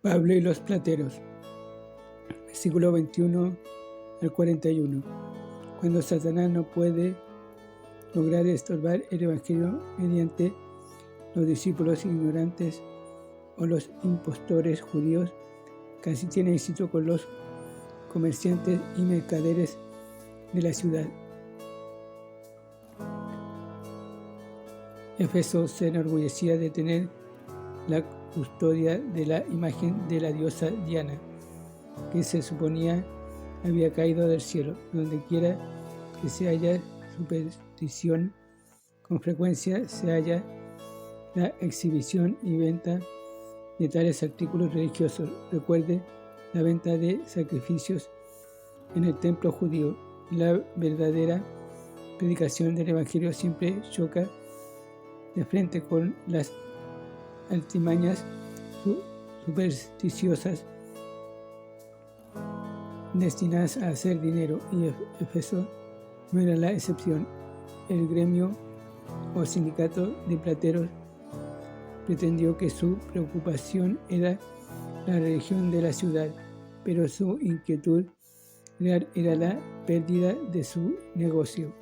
Pablo y los plateros. Versículo 21 al 41. Cuando Satanás no puede lograr estorbar el Evangelio mediante los discípulos ignorantes o los impostores judíos, casi tiene éxito con los comerciantes y mercaderes de la ciudad. Éfeso se enorgullecía de tener la custodia de la imagen de la diosa Diana, que se suponía había caído del cielo. Donde quiera que se haya superstición, con frecuencia se halla la exhibición y venta de tales artículos religiosos. Recuerde la venta de sacrificios en el templo judío. La verdadera predicación del Evangelio siempre choca de frente con las altimañas supersticiosas destinadas a hacer dinero, y Éfeso no era la excepción. El gremio o sindicato de plateros pretendió que su preocupación era la religión de la ciudad, pero su inquietud real era la pérdida de su negocio.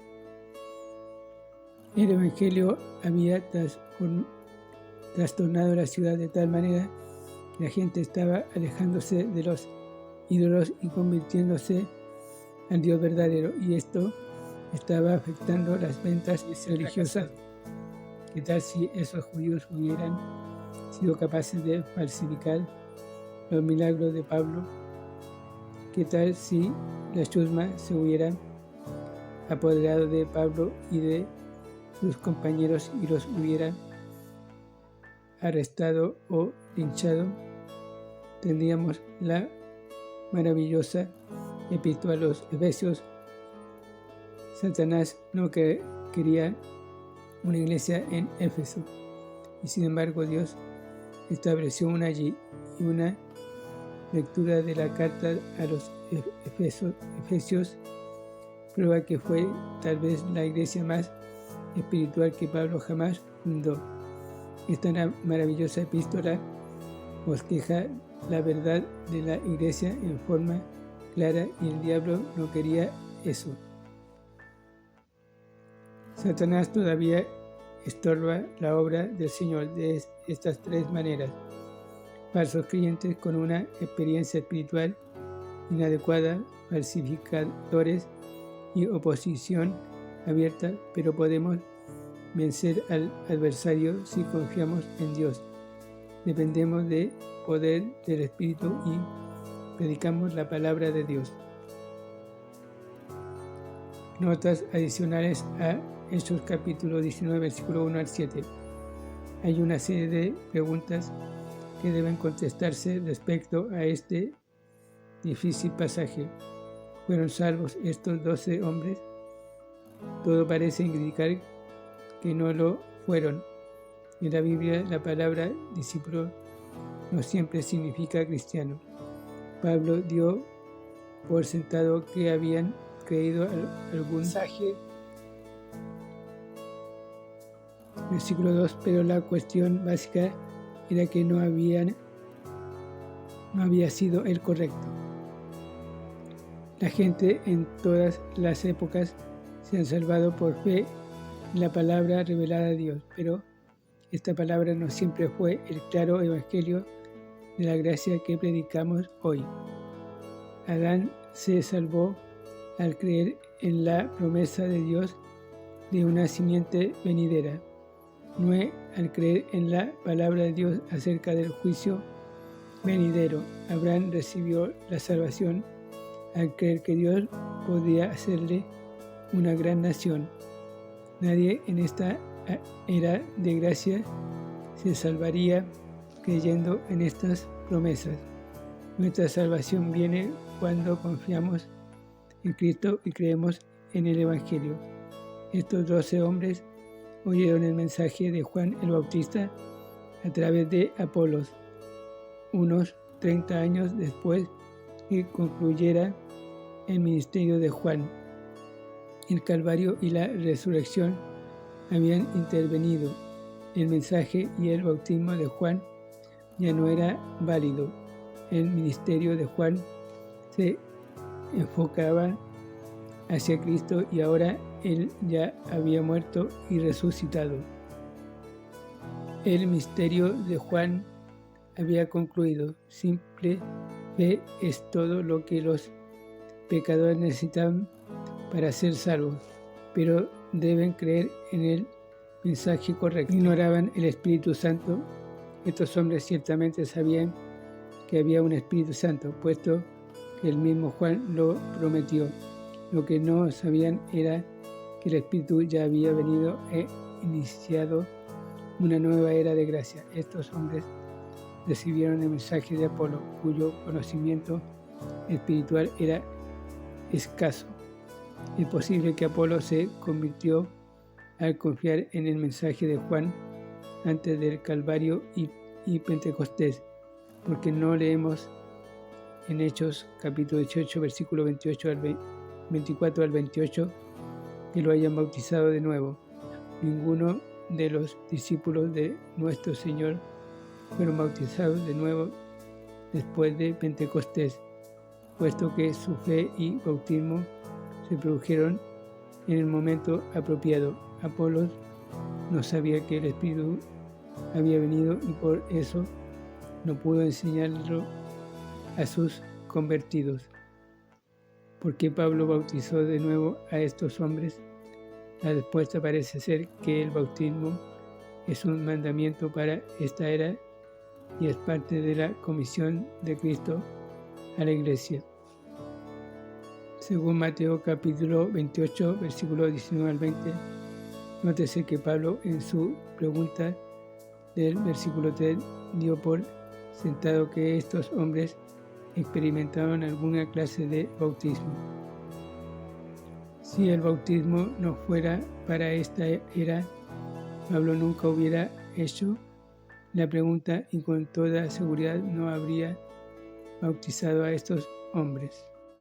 El Evangelio había trastornado la ciudad de tal manera que la gente estaba alejándose de los ídolos y convirtiéndose al Dios verdadero, y esto estaba afectando las ventas religiosas. ¿Qué tal si esos judíos hubieran sido capaces de falsificar los milagros de Pablo? ¿Qué tal si la chusma se hubieran apoderado de Pablo y de sus compañeros y los hubieran arrestado o linchado? Tendríamos la maravillosa epístola a los Efesios. Satanás no quería una iglesia en Éfeso, y sin embargo Dios estableció una allí, y una lectura de la carta a los Efesios prueba que fue tal vez la iglesia más espiritual que Pablo jamás fundó. Esta maravillosa epístola bosqueja la verdad de la iglesia en forma clara, y el diablo no quería eso. Satanás todavía estorba la obra del Señor de estas tres maneras: falsos creyentes con una experiencia espiritual inadecuada, falsificadores y oposición abierta. Pero podemos vencer al adversario si confiamos en Dios, dependemos del poder del Espíritu y predicamos la palabra de Dios. Notas adicionales a Hechos capítulo 19, versículo 1 al 7. Hay una serie de preguntas que deben contestarse respecto a este difícil pasaje. ¿Fueron salvos estos 12 hombres? Todo parece indicar que no lo fueron. En la Biblia, la palabra discípulo no siempre significa cristiano. Pablo dio por sentado que habían creído algún mensaje. Versículo 2, pero la cuestión básica era que no había sido el correcto. La gente en todas las épocas se han salvado por fe en la palabra revelada de Dios, pero esta palabra no siempre fue el claro evangelio de la gracia que predicamos hoy. Adán se salvó al creer en la promesa de Dios de una simiente venidera. Noé al creer en la palabra de Dios acerca del juicio venidero. Abraham recibió la salvación al creer que Dios podía hacerle una gran nación. Nadie en esta era de gracia se salvaría creyendo en estas promesas. Nuestra salvación viene cuando confiamos en Cristo y creemos en el Evangelio. Estos 12 hombres oyeron el mensaje de Juan el Bautista a través de Apolos, unos 30 años después que concluyera el ministerio de Juan. El Calvario y la resurrección habían intervenido. El mensaje y el bautismo de Juan ya no era válido. el ministerio de Juan se enfocaba hacia Cristo y ahora Él ya había muerto y resucitado. El misterio de Juan había concluido. Simple fe es todo lo que los pecadores necesitan para ser salvos, pero deben creer en el mensaje correcto. Ignoraban el Espíritu Santo. Estos hombres ciertamente sabían que había un Espíritu Santo, puesto que el mismo Juan lo prometió. Lo que no sabían era que el Espíritu ya había venido e iniciado una nueva era de gracia. Estos hombres recibieron el mensaje de Apolo, cuyo conocimiento espiritual era escaso. Es posible que Apolo se convirtió al confiar en el mensaje de Juan antes del Calvario y Pentecostés, porque no leemos en Hechos capítulo 18, versículo 24 al 28, que lo hayan bautizado de nuevo. Ninguno de los discípulos de nuestro Señor fueron bautizados de nuevo después de Pentecostés, puesto que su fe y bautismo se produjeron en el momento apropiado. Apolos no sabía que el Espíritu había venido y por eso no pudo enseñarlo a sus convertidos. ¿Por qué Pablo bautizó de nuevo a estos hombres? La respuesta parece ser que el bautismo es un mandamiento para esta era y es parte de la comisión de Cristo a la Iglesia. Según Mateo capítulo 28, versículos 19 al 20, nótese que Pablo en su pregunta del versículo 3 dio por sentado que estos hombres experimentaban alguna clase de bautismo. Si el bautismo no fuera para esta era, Pablo nunca hubiera hecho la pregunta y con toda seguridad no habría bautizado a estos hombres.